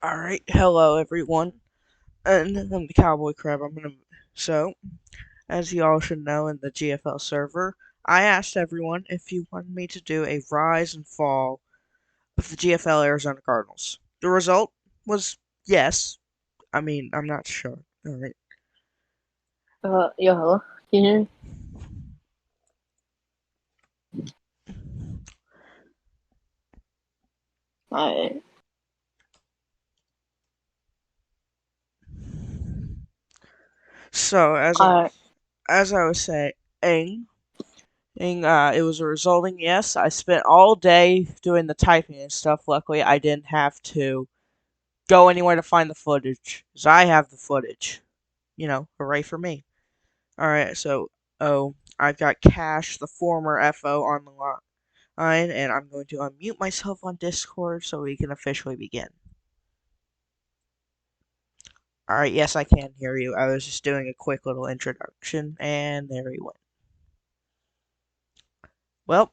Alright, hello everyone, and I'm the Cowboy Crab. So, as you all should know in the GFL server, I asked everyone if you wanted me to do a rise and fall of the GFL Arizona Cardinals. The result was yes. I'm not sure. Alright. Yeah, hello. Can you hear me? Alright. So, Alright. as I was saying, it was a resulting yes. I spent all day doing the typing and stuff. Luckily, I didn't have to go anywhere to find the footage, because I have the footage. Hooray for me. Alright, I've got Cash, the former FO, on the line, and I'm going to unmute myself on Discord so we can officially begin. Alright, yes, I can hear you. I was just doing a quick little introduction, and there we went. Well,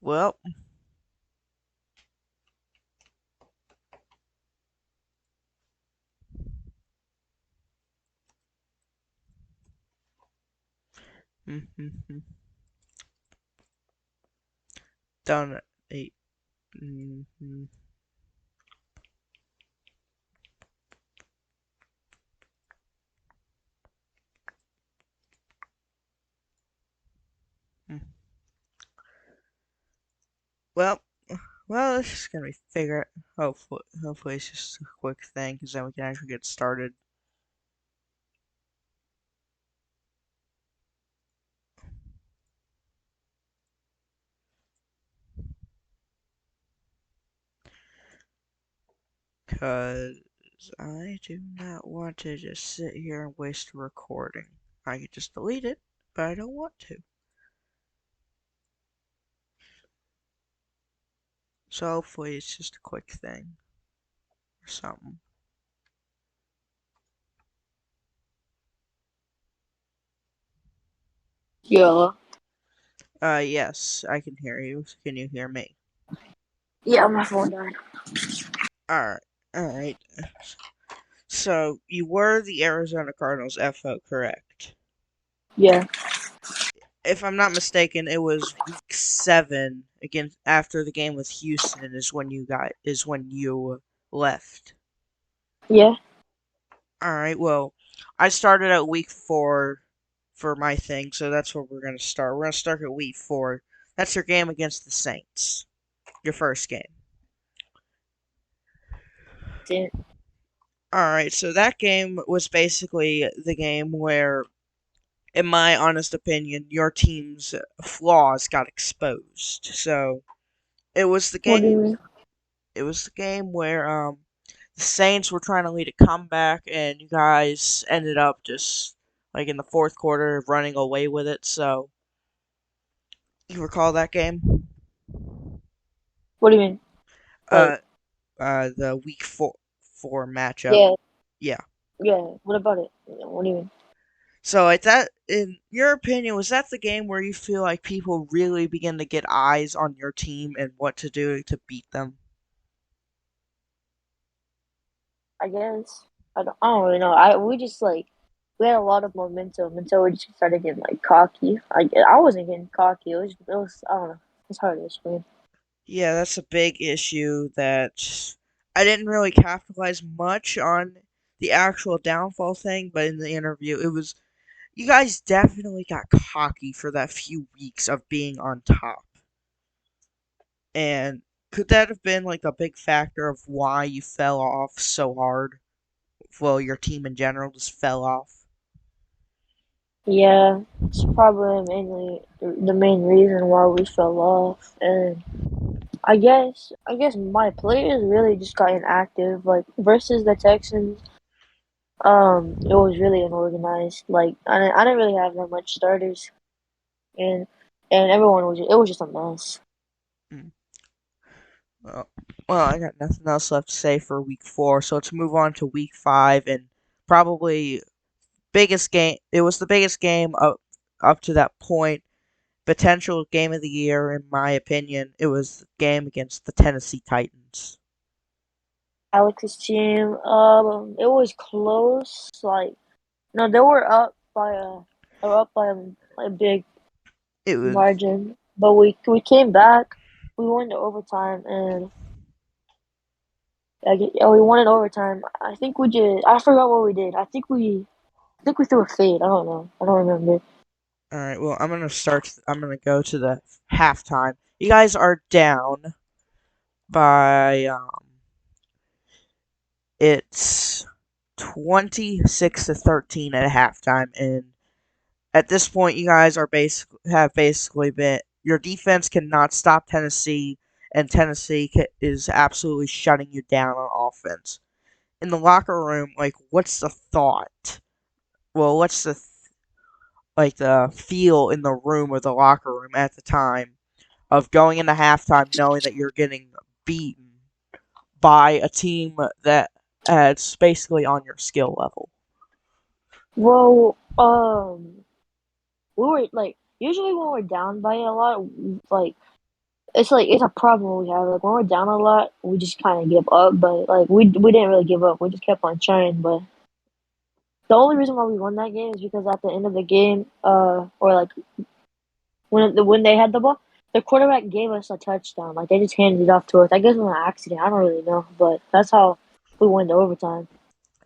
well, done eight. Well, it's just gonna be figure. Hopefully, it's just a quick thing, because then we can actually get started. Because I do not want to just sit here and waste a recording. I could just delete it, but I don't want to. So hopefully it's just a quick thing or something. Yeah. Yes, I can hear you. Can you hear me? Yeah, my phone died. Alright, alright. So, you were the Arizona Cardinals FO, correct? Yeah. If I'm not mistaken, it was week 7 against after the game with Houston is when you left. Yeah. Alright, well, I started at week 4 for my thing, so that's where we're going to start. We're going to start at week 4. That's your game against the Saints. Your first game. Didn't. Alright, so that game was basically the game where, in my honest opinion, your team's flaws got exposed. So, it was the What do you game. mean? It was the game where the Saints were trying to lead a comeback, and you guys ended up just like in the fourth quarter running away with it. So, you recall that game? What do you mean? Like, Uh, the week four matchup. yeah, Yeah. yeah. What about it? What do you mean? So, like that, in your opinion, was that the game where you feel like people really begin to get eyes on your team and what to do to beat them? I guess. I don't really know. We just we had a lot of momentum until we just started getting cocky. I wasn't getting cocky. It was I don't know. It's hard to explain. Yeah, that's a big issue that I didn't really capitalize much on the actual downfall thing, but in the interview, it was you guys definitely got cocky for that few weeks of being on top. And could that have been like a big factor of why you fell off so hard? Well, your team in general just fell off. Yeah, it's probably mainly the main reason why we fell off, and I guess my players really just got inactive. Like versus the Texans, it was really unorganized. Like I didn't really have that much starters, and everyone it was just a mess. Mm. Well, I got nothing else left to say for week 4, so let's move on to week 5 and probably biggest game. It was the biggest game up to that point. Potential game of the year, in my opinion. It was the game against the Tennessee Titans. Alex's team. It was close. Like no, they were up by they were up by a big It was margin, but we came back. We won the overtime, and yeah, we won in overtime. I think we did. I forgot what we did. I think we threw a fade. I don't know. I don't remember. all right. Well, I'm gonna start. I'm gonna go to the halftime. You guys are down by it's 26-13 at halftime, and at this point, you guys are basically been your defense cannot stop Tennessee, and Tennessee is absolutely shutting you down on offense. In the locker room, like, what's the thought? Well, what's the feel in the room or the locker room at the time of going into halftime knowing that you're getting beaten by a team that is basically on your skill level? Well, we were like usually when we're down by a lot, like it's a problem we have. Like when we're down a lot, we just kind of give up. But like we didn't really give up. We just kept on trying. But the only reason why we won that game is because at the end of the game, or like when they had the ball, the quarterback gave us a touchdown. Like they just handed it off to us. I guess it was an accident. I don't really know, but that's how we won the overtime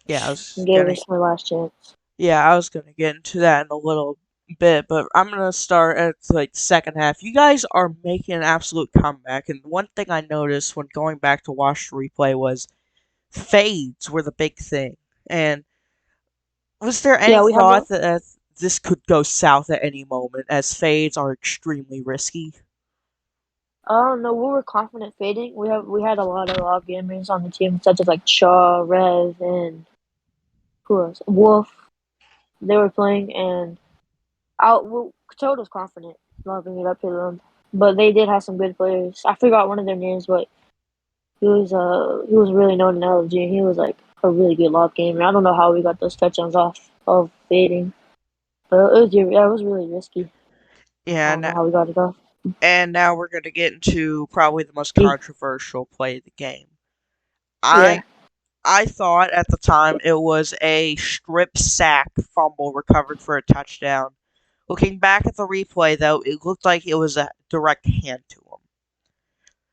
Yeah, and gave us my last chance. I was gonna get into that in a little bit, but I'm gonna start at like the second half. You guys are making an absolute comeback, and one thing I noticed when going back to watch the replay was fades were the big thing. And was there any Yeah, we had thought one. that this could go south at any moment, as fades are extremely risky? No, we were confident fading. We had a lot of log gamers on the team, such as like Shaw, Rev, and who else? Wolf. They were playing, and out. Well, Toad was confident, lobbing it up to them. But they did have some good players. I forgot one of their names, but he was really known in LG. He was like a really good lob gamer. I don't know how we got those touchdowns off of fading, but it was really risky. I Yeah, don't know how we got it off. and now we're gonna get into probably the most Yeah, controversial play of the game. I yeah, I thought at the time it was a strip sack fumble recovered for a touchdown. Looking back at the replay, though, it looked like it was a direct hand to him.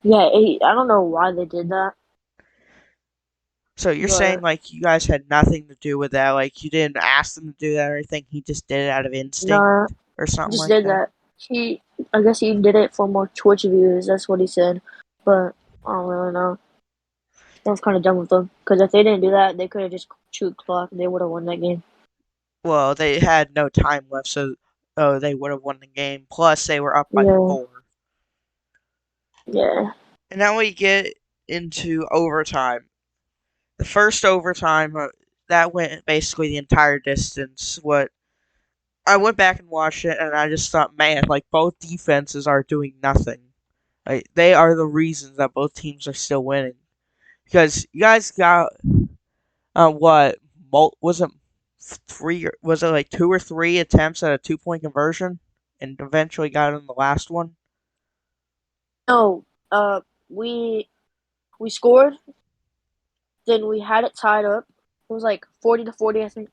yeah. I don't know why they did that, So you're saying but like you guys had nothing to do with that, like you didn't ask them to do that or anything. He just did it out of nah, instinct or something just like did that. that. I guess he did it for more Twitch views. That's what he said, but I don't really know. That was kind of dumb with them because if they didn't do that, they could have just chewed clock. They would have won that game. Well, they had no time left, so they would have won the game. Plus, they were up by Yeah, 4. yeah. And now we get into overtime. The first overtime that went basically the entire distance. What I went back and watched it, and I just thought, man, like both defenses are doing nothing. Like they are the reasons that both teams are still winning. Because you guys got what was it three? Was it like 2 or 3 attempts at a 2 point conversion, and eventually got in the last one? No, we scored. Then we had it tied up. It was like 40-40, I think.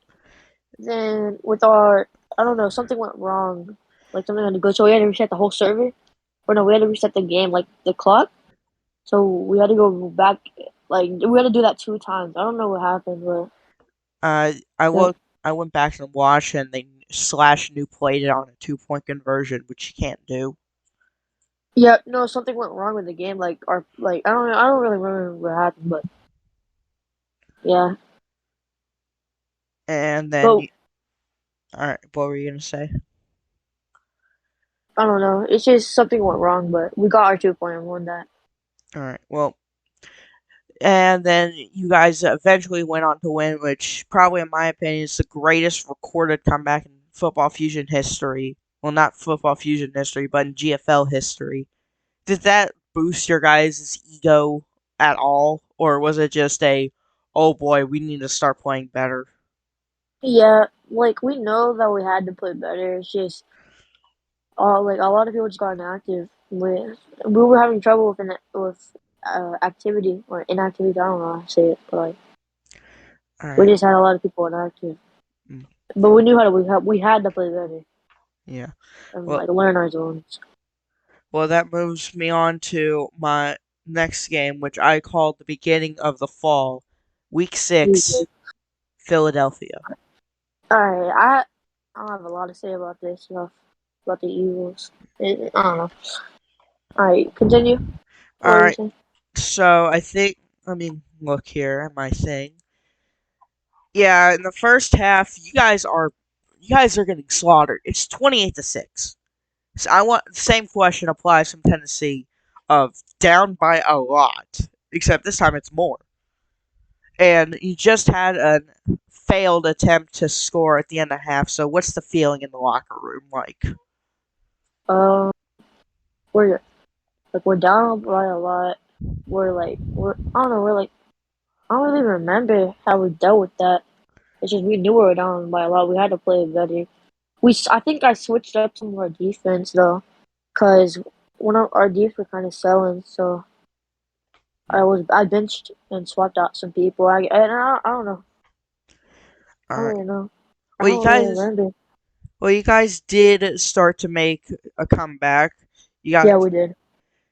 Then with our, I don't know, something went wrong. Like something had to go. So we had to reset the whole server. Or no, we had to reset the game, like the clock. So we had to go back. Like we had to do that 2 times. I don't know what happened, but I that, looked. I went back and watched, and they slash new played it on a 2 point conversion, which you can't do. yeah, no, something went wrong with the game. Like our, like I don't know, I don't really remember what happened, but yeah. And then, But all right, what were you gonna say? I don't know. It's just something went wrong, but we got our 2 point and won that. All right, well, and then you guys eventually went on to win, which probably, in my opinion, is the greatest recorded comeback in Football Fusion history. Well, not Football Fusion history, but in GFL history. Did that boost your guys' ego at all, or was it just a, oh boy, we need to start playing better? Yeah, like we know that we had to play better. It's just like a lot of people just got inactive. We were having trouble with activity or inactivity. I don't know how to say it, but like All we right. just had a lot of people inactive. Mm, But we knew how to. We had to play better yeah. and Well, like learn our zones. that moves me on to my next game, which I called the beginning of the fall, Week All 6, Philadelphia. right, I don't have a lot to say about this stuff about the Eagles. I don't know. All right, continue. All What were you right. saying? So I think. I mean, look here at my thing. Yeah, in the first half, you guys are getting slaughtered. It's 28-6. So I want the same question applies from Tennessee of down by a lot, except this time it's more. And you just had a failed attempt to score at the end of half. So what's the feeling in the locker room like? Um, we're we're down by a lot. We're I don't know. I don't really remember how we dealt with that. It's just we knew we were down by a lot. We had to play better. I think I switched up some of our defense though, cause one of our defense were kind of selling. So I benched and swapped out some people. I don't know. I All don't right. really know. I Well, you don't really guys. remember. Well, you guys did start to make a comeback. You got Yeah, we did.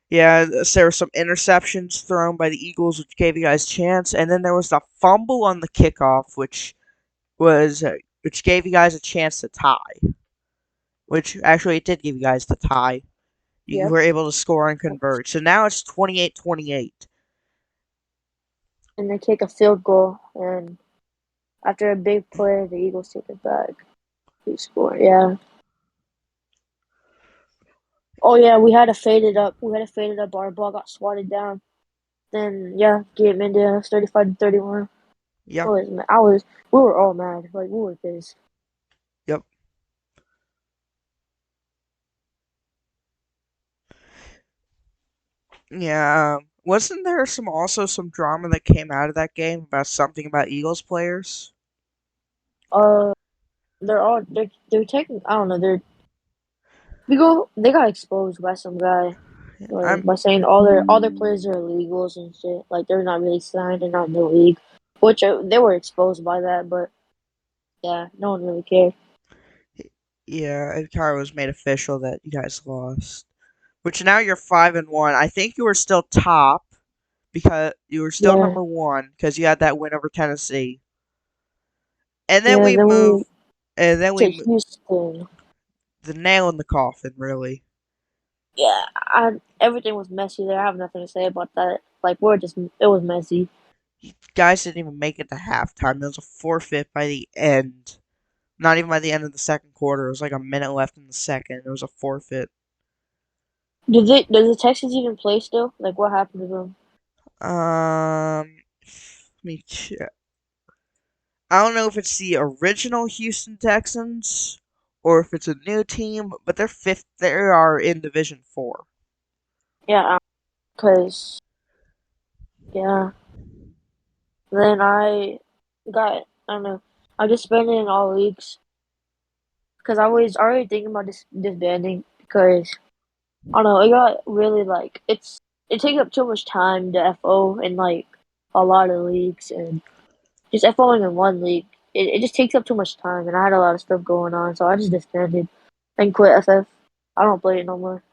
Yeah, there were some interceptions thrown by the Eagles, which gave you guys a chance, and then there was the fumble on the kickoff, which gave you guys a chance to tie. Which actually it did give you guys the tie. You Yep. were able to score and convert. So now it's 28-28. And they take a field goal, and after a big play, the Eagles take it back. We score. Yeah. Oh yeah, we had to fade it up. We had to fade it up. Our ball got swatted down. Then yeah, game ended 35-31. Yep, We were all mad. Like we were pissed. yep. Yeah. Wasn't there some drama that came out of that game about something about Eagles players? Uh, they're taking. I don't know. They got exposed by some guy. Like I'm by saying all their players are illegals and shit. Like they're not really signed. They're not in the league. Which they were exposed by that. But yeah, no one really cared. Yeah, it kind of was made official that you guys lost. Which now you're 5-1. I think you were still top because you were still Yeah, number one because you had that win over Tennessee. And then yeah. we Then move, we and then to we Houston. the nail in the coffin. Really, Yeah, everything was messy there. I have nothing to say about that. Like it was messy. you guys didn't even make it to halftime. There was a forfeit by the end. Not even by the end of the second quarter. It was like a minute left in the second. It was a forfeit. Does the Texans even play still? Like what happened to them? Let me check. I don't know if it's the original Houston Texans or if it's a new team, but they're fifth. They are in Division 4. Yeah, cause yeah. Then I don't know. I just spent it in all leagues because I was already thinking about disbanding because I don't know. It got really like it takes up too much time to FO in like a lot of leagues and just FOing in one league. It just takes up too much time and I had a lot of stuff going on, so I just disbanded and quit FF. I don't play it no more.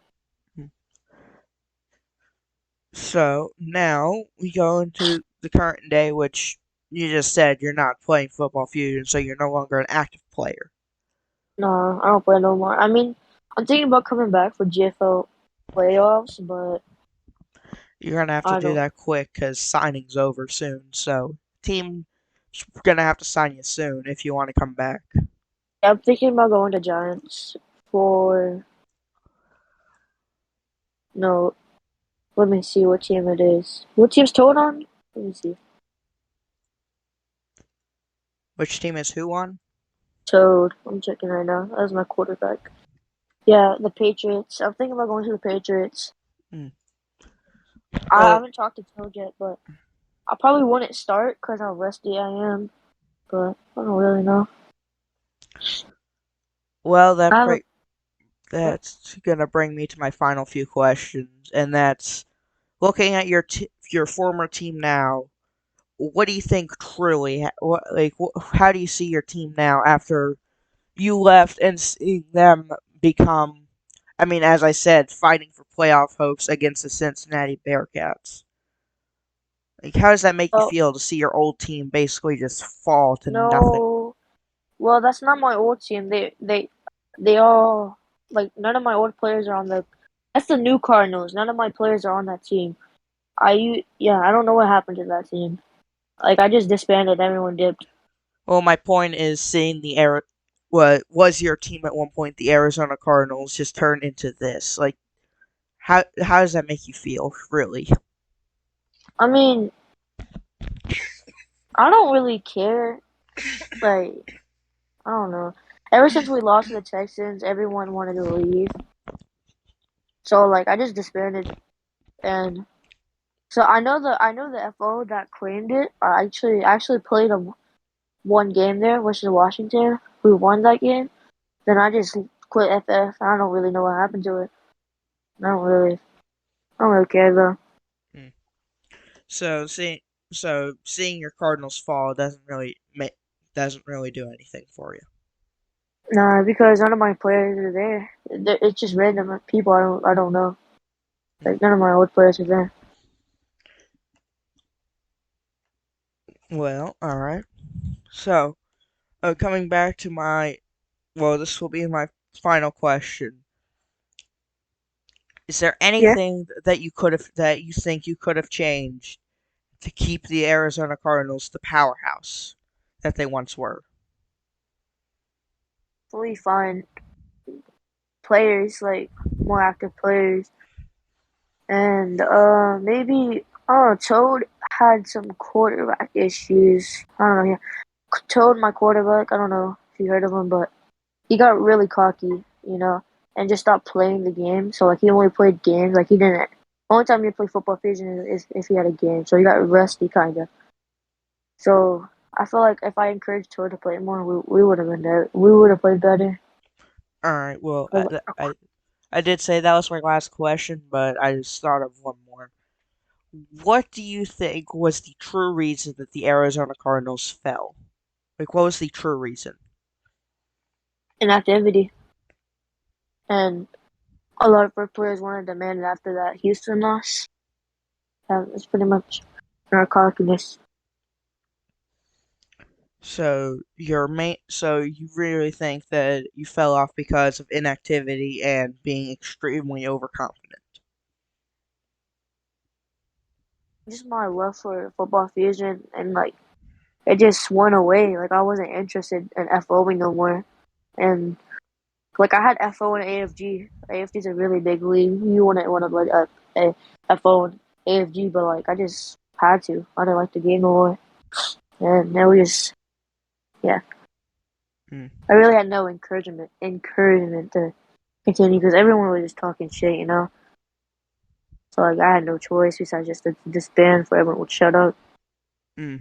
So now we go into the current day, which you just said you're not playing Football Fusion, so you're no longer an active player. No, I don't play no more. I mean, I'm thinking about coming back for GFL playoffs, but You're gonna have to I do don't. that quick because signing's over soon. So team's gonna have to sign you soon if you want to come back. I'm thinking about going to Giants for no. Let me see what team it is. What team's Toad on? Let me see. Which team is who on? Toad. I'm checking right now. That's my quarterback. Yeah, the Patriots. I'm thinking about going to the Patriots. Hmm. I Well, haven't talked to Toad yet, but I probably wouldn't start because how rusty I am. But I don't really know. Well, I have a what? that's gonna bring me to my final few questions, and that's looking at your former team now. What do you think truly? How do you see your team now after you left and seeing them become? I mean, as I said, fighting for playoff hopes against the Cincinnati Bearcats. Like, how does that make you Oh feel to see your old team basically just fall to nothing? no. Well, that's not my old team. They all like none of my old players are on the. That's the new Cardinals. None of my players are on that team. Yeah, I don't know what happened to that team. Like I just disbanded. Everyone dipped. Well, my point is seeing what was your team at one point, the Arizona Cardinals, just turn into this. Like, how does that make you feel, really? I mean, I don't really care. Like I don't know. Ever since we lost to the Texans, everyone wanted to leave. So like I just disbanded, and so I know the FO that claimed it. I actually played one game there, which is Washington. We won that game. Then I just quit FF. I don't really know what happened to it. I don't really care though. Hmm. So seeing your Cardinals fall doesn't really do anything for you. Nah, because none of my players are there. It's just random people I don't know. Hmm. Like none of my old players are there. Well, all right. So, coming back to this will be my final question. Is there Yeah, anything that you think you could have changed to keep the Arizona Cardinals the powerhouse that they once were? fully fine players, like more active players, and maybe oh Toad had some quarterback issues. I don't know. Yeah, Toad, my quarterback. I don't know if you heard of him, but he got really cocky, and just stopped playing the game. So like he only played games. Like he didn't. Only time he play football season is if he had a game. So he got rusty kind of. So I feel like if I encouraged Toad to play more, we would have been there. We would have played better. All right. Well, 'Cause, I did say that was my last question, but I just thought of one more. What do you think was the true reason that the Arizona Cardinals fell? Like, what was the true reason? inactivity, and a lot of our players wanted to demand it after that Houston loss. That's pretty much our cockiness. So you really think that you fell off because of inactivity and being extremely overconfident? Just my love for football fusion, and like it just went away. Like I wasn't interested in FOing no more. And like I had FO and AFG. AFG is a really big league. You wouldn't want to like a FO and AFG, but like I just had to. I didn't like the game no more. And then we just yeah. Hmm. I really had no encouragement to continue because everyone was just talking shit. So like I had no choice besides just to disband for everyone would shut up. Hmm.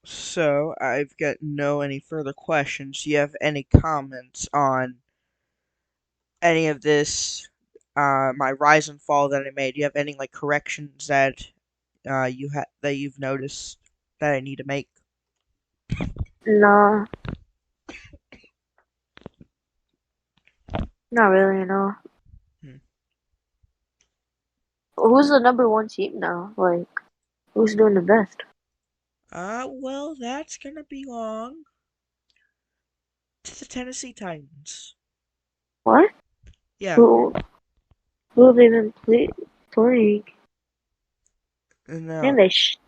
So I've got no any further questions. Do you have any comments on any of this? My rise and fall that I made. Do you have any like corrections that that you've noticed that I need to make? Nah, not really. Hmm. Who's the number one team now? Like who's doing the best? Well, that's gonna belong to the Tennessee Titans. What? Yeah, Who who have they been playing? And no,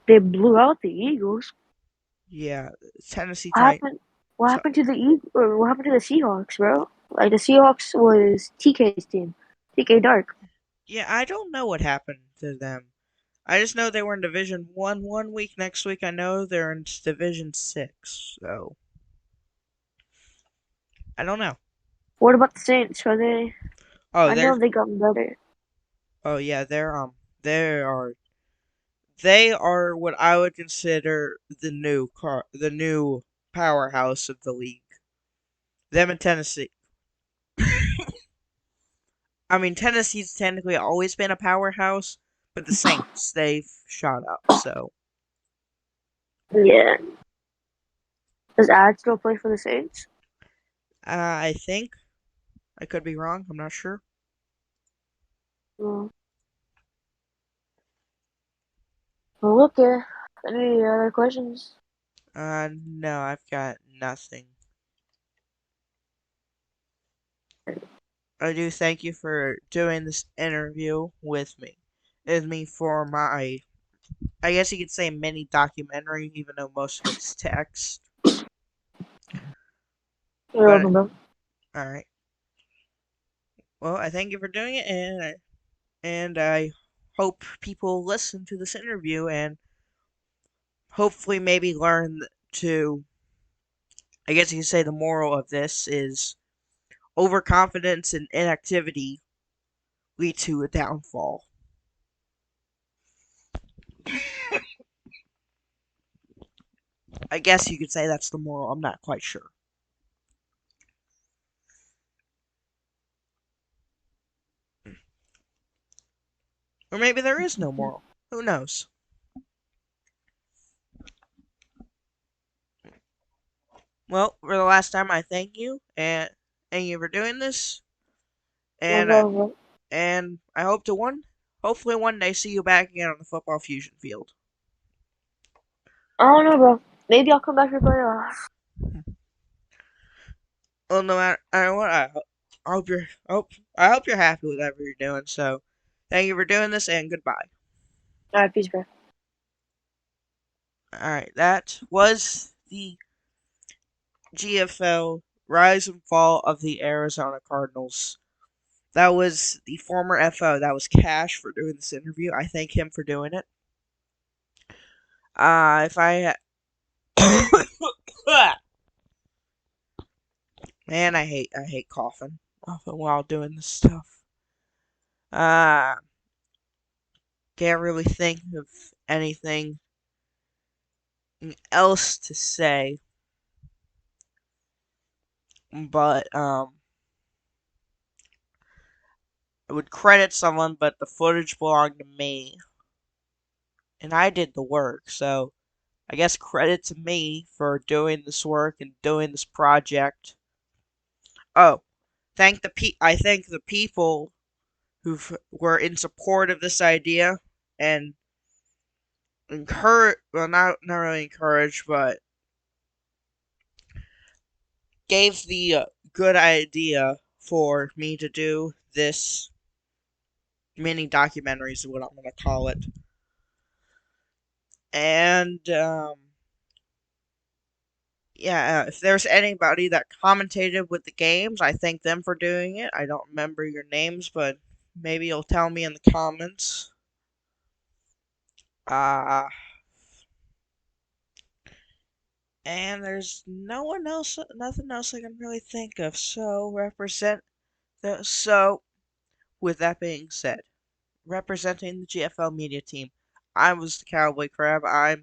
they blew out the Eagles. yeah, Tennessee What Titans. happened? What happened to the Or what happened to the Seahawks, bro? Like the Seahawks was TK's team, TK Dark. Yeah, I don't know what happened to them. I just know they were in Division 1 one week. Next week, I know they're in Division 6. So, I don't know. What about the Saints? Are they? Oh, I they're. know they got better. Oh, yeah, They are. They are what I would consider the new car. The new. powerhouse of the league. Them and Tennessee. I mean, Tennessee's technically always been a powerhouse, but the Saints, they've shot up, so. Yeah. Does Ad still play for the Saints? I think. I could be wrong, I'm not sure. Well, well, okay. Any other questions? No, I've got nothing. I do thank you for doing this interview with me. With me for my, I guess you could say, mini documentary, even though most of it's text. You're But, welcome, bro. alright. Well, I thank you for doing it, and I hope people listen to this interview and hopefully maybe learn to, I guess you could say the moral of this is overconfidence and inactivity lead to a downfall. I guess you could say that's the moral. I'm not quite sure. Or maybe there is no moral. Who knows? Well, for the last time, I thank you and thank you for doing this, No and problem, bro. I hope to hopefully one day see you back again on the football fusion field. I don't know, bro. Maybe I'll come back for playoffs. Well, no matter what, I hope you're happy with whatever you're doing. So, thank you for doing this, and goodbye. Alright, peace, bro. All right, that was the GFL rise and fall of the Arizona Cardinals. That was the former FO. That was Cash for doing this interview. I thank him for doing it. If I man, I hate coughing often while doing this stuff. Uh, can't really think of anything else to say, but I would credit someone, but the footage belonged to me, and I did the work. So I guess credit to me for doing this work and doing this project. Oh, I thank the people who were in support of this idea and encourage, well, not really encourage, but gave the good idea for me to do this mini documentaries is what I'm gonna call it. And yeah, if there's anybody that commentated with the games, I thank them for doing it. I don't remember your names, but maybe you'll tell me in the comments. Uh, and there's no one else, nothing else I can really think of. So with that being said, representing the GFL media team, I was the Cowboy Crab. I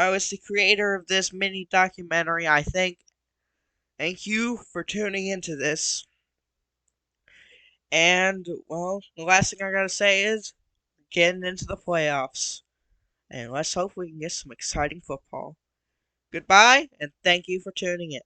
was the creator of this mini documentary. Thank you for tuning into this. And well, the last thing I gotta say is getting into the playoffs. And let's hope we can get some exciting football. Goodbye, and thank you for tuning in.